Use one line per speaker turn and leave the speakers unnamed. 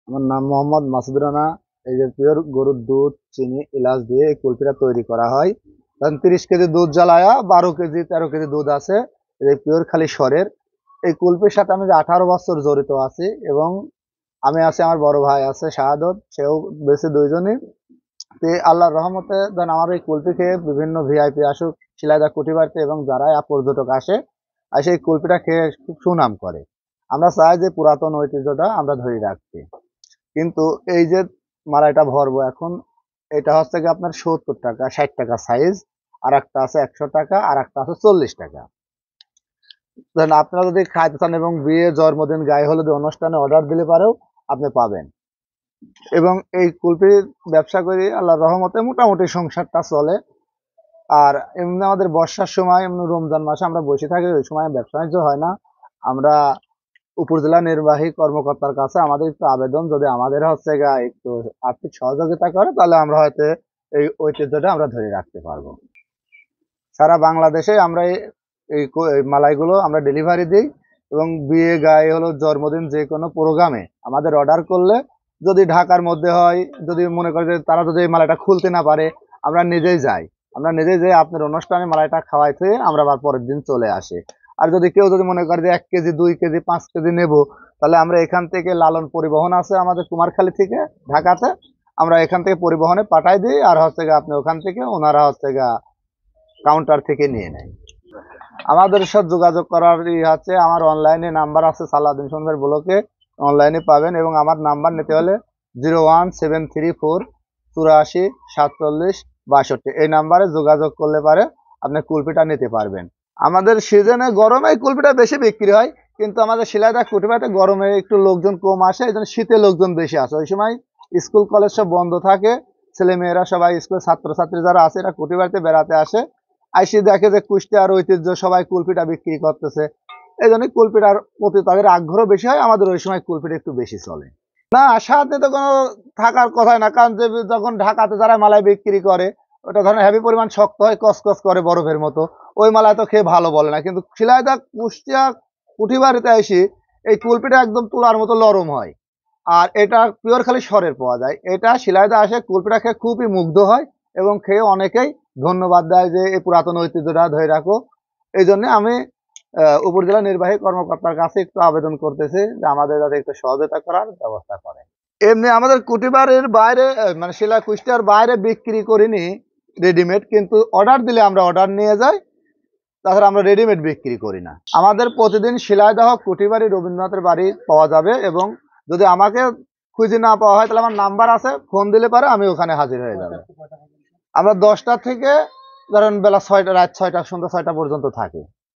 আমার নাম মোহাম্মদ মাসুদ রানা। এই যে পিওর গরুর দুধ, চিনি, এলাচ দিয়ে এই কুলফিটা তৈরি করা হয়। ধরেন 30 কেজি দুধ জ্বালায়া 12 কেজি 13 কেজি দুধ আছে, এই পিওর খালি সরের। এই কুলফির সাথে আমি যে 18 বছর জড়িত আছি, এবং আমি আছি, আমার বড় ভাই আছে শাহাদত, সেও বেশি, দুইজনই। তো আল্লাহর রহমতে ধরেন আমার এই কুলফি খেয়ে বিভিন্ন ভিআইপি আসুক শিলাইদা কুঠিবাড়িতে, এবং যারাই পর্যটক আসে আর সেই কুলফিটা খেয়ে খুব সুনাম করে। আমরা চাই যে পুরাতন ঐতিহ্যটা আমরা ধরে রাখতে। কিন্তু এই যে মালাইটা ভরবো এখন, এটা হচ্ছে কি আপনার 70 টাকা 60 টাকা সাইজ, আর একটা আছে 100 টাকা, আর একটা আছে 40 টাকা। দেন আপনারা যদি খাইতে চান এবং বিয়ে, জন্মদিন, গায়ে হলুদ অনুষ্ঠানে অর্ডার দিলে পারেও আপনি পাবেন। এবং এই কুলফির ব্যবসা করে আল্লাহর রহমতে মোটামুটি সংসারটা চলে। আর এমনি আমাদের বর্ষার সময়, এমনি রমজান মাসে আমরা বসে থাকি, ওই সময় ব্যবসা বাণিজ্য হয় না। আমরা উপজেলা নির্বাহী কর্মকর্তার কাছে আমাদের একটু আবেদন, যদি আমাদের হচ্ছে গা একটু আর্থিক সহযোগিতা করে, তাহলে আমরা হয়তো এই ঐতিহ্যটা আমরা ধরে রাখতে পারবো। সারা বাংলাদেশে আমরা এই মালাইগুলো আমরা ডেলিভারি দিই। এবং বিয়ে, গায়ে হলো, জন্মদিন, যে কোনো প্রোগ্রামে আমাদের অর্ডার করলে, যদি ঢাকার মধ্যে হয়, যদি মনে করে যে তারা যদি এই মালাইটা খুলতে না পারে, আমরা নিজেই যাই। আমরা নিজেই যাই আপনার অনুষ্ঠানে মালাইটা খাওয়াইতে, আমরা আবার পরের দিন চলে আসি। আর যদি কেউ যদি মনে করে যে 1 কেজি 2 কেজি 5 কেজি নেব, তাহলে আমরা এখান থেকে লালন পরিবহন আছে আমাদের কুমারখালী থেকে ঢাকাতে, আমরা এখান থেকে পরিবহনে পাঠাই দিই। আর হচ্ছে গা আপনি ওখান থেকে, ওনারা হচ্ছে গা কাউন্টার থেকে নিয়ে নেয়। আমাদের সাথে যোগাযোগ করার আছে, আমার অনলাইনে নাম্বার আছে, সালাউদ্দিন সন্ধ্যার ব্লকে অনলাইনে পাবেন। এবং আমার নাম্বার নিতে হলে 01734 84 47 62, এই নাম্বারে যোগাযোগ করলে পারে আপনি কুলফিটা নিতে পারবেন। আমাদের সিজনে গরমে এই কুলফিটা বেশি বিক্রি হয়, কিন্তু আমাদের শিলাইদা কুঠিবাড়িতে গরমে একটু লোকজন কম আসে, এই জন্য শীতে লোকজন বেশি আসে। ওই সময় স্কুল কলেজ সব বন্ধ থাকে, ছেলে মেয়েরা সবাই, স্কুলের ছাত্রছাত্রী যারা আছে, এরা কুঠিবাড়িতে বেড়াতে আসে, আইসি দেখে যে কুষ্টিয়ার ঐতিহ্য সবাই কুলফিটা বিক্রি করতেছে। এই জন্য কুলফিটার প্রতি তাদের আগ্রহ বেশি হয়, আমাদের ওই সময় কুলফিটা একটু বেশি চলে। না, সাথে তো কোনো থাকার কথাই না, কারণ যে যখন ঢাকাতে যারা মালাই বিক্রি করে, ওটা ধরেন হেভি পরিমাণ শক্ত হয়, কসকস করে বরফের মতো, ওই মালাই তো খেয়ে ভালো বলে না। কিন্তু শিলাইদা কুষ্টিয়া কুঠিবাড়িতে এসে এই কুলফিটা একদম তুলার মতো নরম হয়। আর এটা পিওর খালি সরের পাওয়া যায়। এটা শিলাইদা আসে কুলফিটা খেয়ে খুবই মুগ্ধ হয়, এবং খেয়ে অনেকেই ধন্যবাদ দেয় যে এই পুরাতন ঐতিহ্যটা ধরে রাখো। এই জন্য আমি উপজেলা নির্বাহী কর্মকর্তার কাছে একটু আবেদন করতেছি যে আমাদের যাতে একটু সহযোগিতা করার ব্যবস্থা করে। এমনি আমাদের কুটিবাড়ির বাইরে, মানে শিলা কুষ্টিয়ার বাইরে বিক্রি করিনি রেডিমেড, কিন্তু অর্ডার দিলে আমরা অর্ডার নিয়ে যাই। তাছাড়া আমরা রেডিমেড বিক্রি করি না। আমাদের প্রতিদিন শিলাইদহ কুঠিবাড়ি রবীন্দ্রনাথের বাড়ি পাওয়া যাবে, এবং যদি আমাকে খুঁজে না পাওয়া হয়, তাহলে আমার নাম্বার আছে, ফোন দিলে পারে আমি ওখানে হাজির হয়ে যাবে। আমরা 10টা থেকে ধরেন বেলা 6টা, রাত 6টা, সন্ধ্যা 6টা পর্যন্ত থাকি।